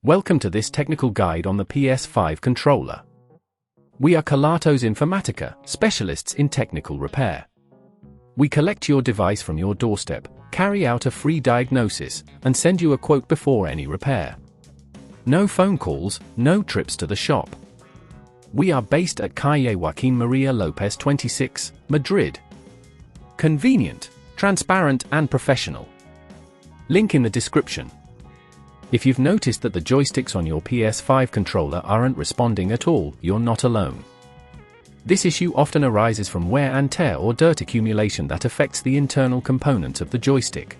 Welcome to this technical guide on the PS5 controller. We are Kelatos Informatica, specialists in technical repair. We collect your device from your doorstep, carry out a free diagnosis, and send you a quote before any repair. No phone calls, no trips to the shop. We are based at Calle Joaquín María López 26, Madrid. Convenient, transparent and professional. Link in the description. If you've noticed that the joysticks on your PS5 controller aren't responding at all, you're not alone. This issue often arises from wear and tear or dirt accumulation that affects the internal components of the joystick.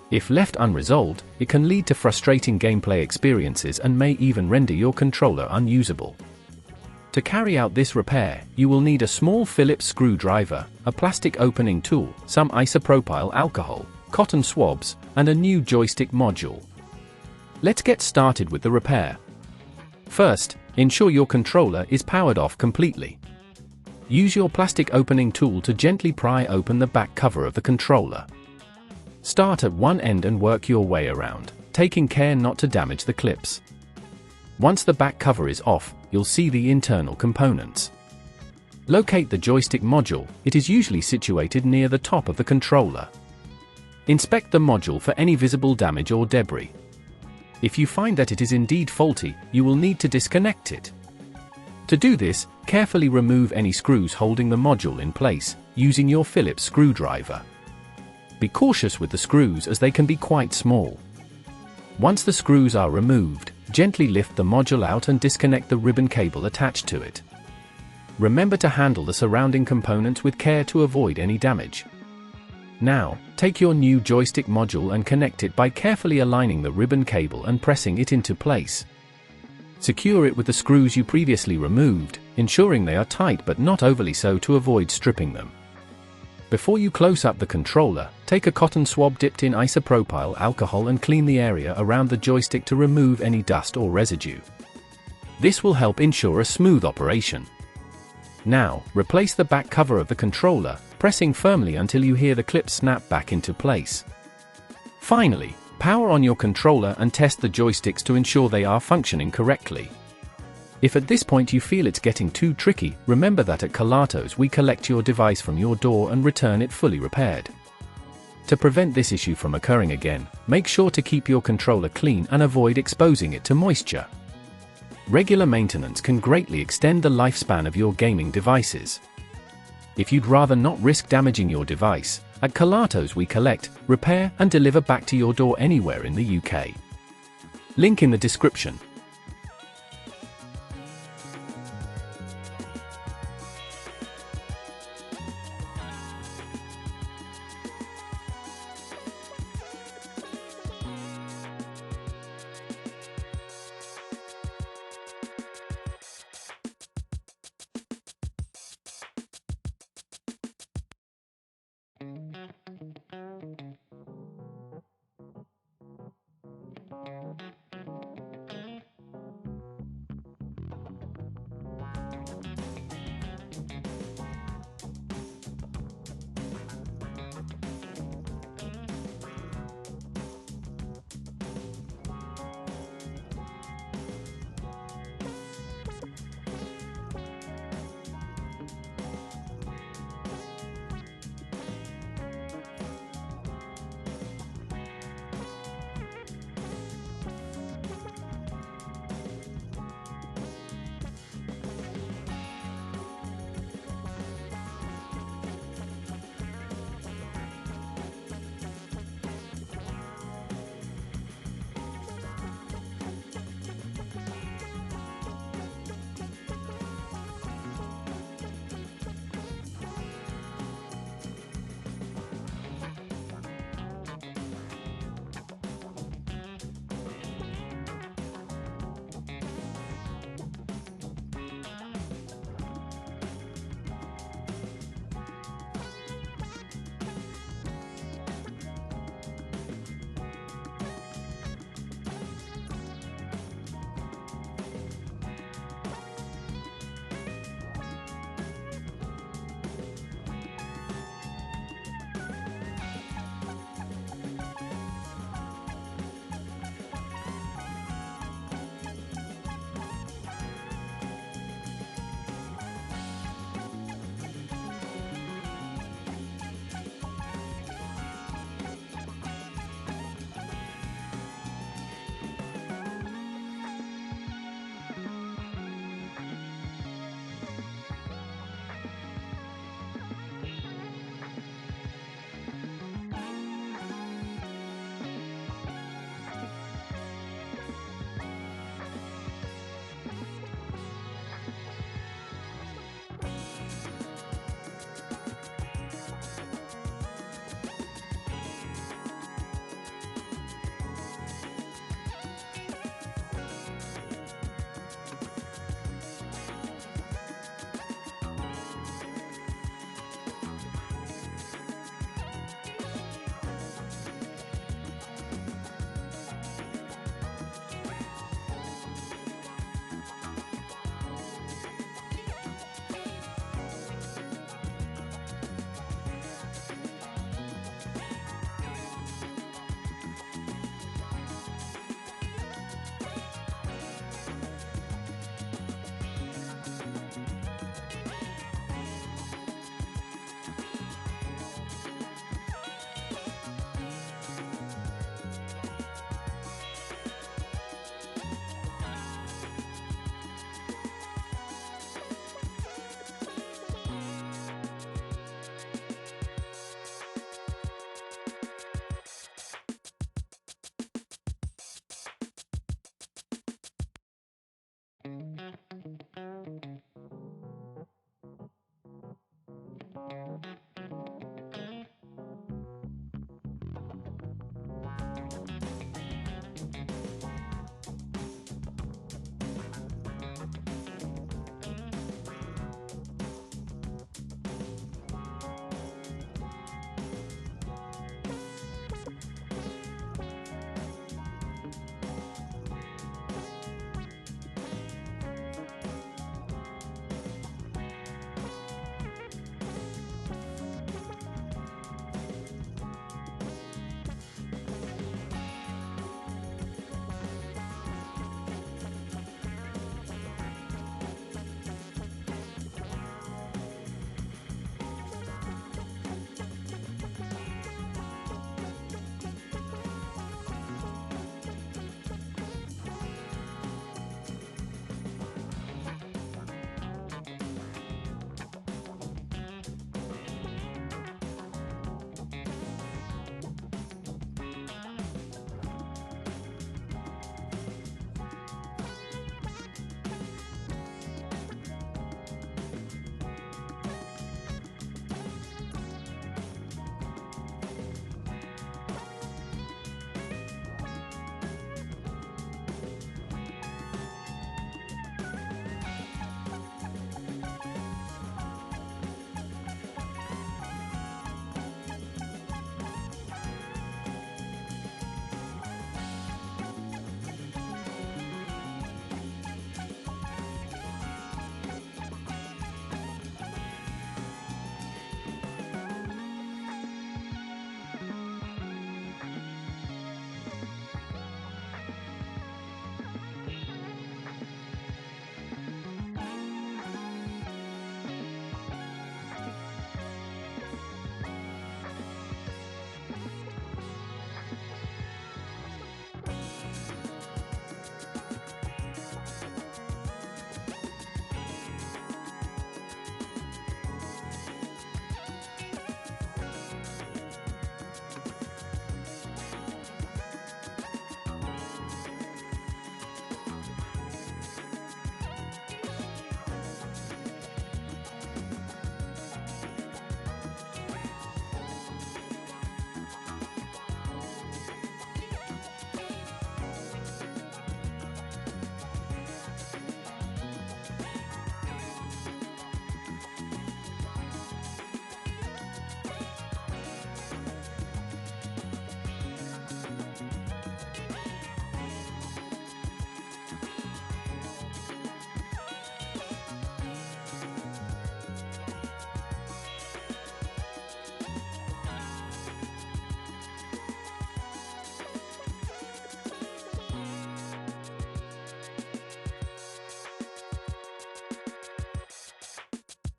If left unresolved, it can lead to frustrating gameplay experiences and may even render your controller unusable. To carry out this repair, you will need a small Phillips screwdriver, a plastic opening tool, some isopropyl alcohol, cotton swabs, and a new joystick module. Let's get started with the repair. First, ensure your controller is powered off completely. Use your plastic opening tool to gently pry open the back cover of the controller. Start at one end and work your way around, taking care not to damage the clips. Once the back cover is off, you'll see the internal components. Locate the joystick module. It is usually situated near the top of the controller. Inspect the module for any visible damage or debris. If you find that it is indeed faulty, you will need to disconnect it. To do this, carefully remove any screws holding the module in place, using your Phillips screwdriver. Be cautious with the screws as they can be quite small. Once the screws are removed, gently lift the module out and disconnect the ribbon cable attached to it. Remember to handle the surrounding components with care to avoid any damage. Now, take your new joystick module and connect it by carefully aligning the ribbon cable and pressing it into place. Secure it with the screws you previously removed, ensuring they are tight but not overly so to avoid stripping them. Before you close up the controller, take a cotton swab dipped in isopropyl alcohol and clean the area around the joystick to remove any dust or residue. This will help ensure a smooth operation. Now, replace the back cover of the controller, pressing firmly until you hear the clip snap back into place. Finally, power on your controller and test the joysticks to ensure they are functioning correctly. If at this point you feel it's getting too tricky, remember that at Kelatos we collect your device from your door and return it fully repaired. To prevent this issue from occurring again, make sure to keep your controller clean and avoid exposing it to moisture. Regular maintenance can greatly extend the lifespan of your gaming devices. If you'd rather not risk damaging your device, at Kelatos we collect, repair and deliver back to your door anywhere in the UK. Link in the description.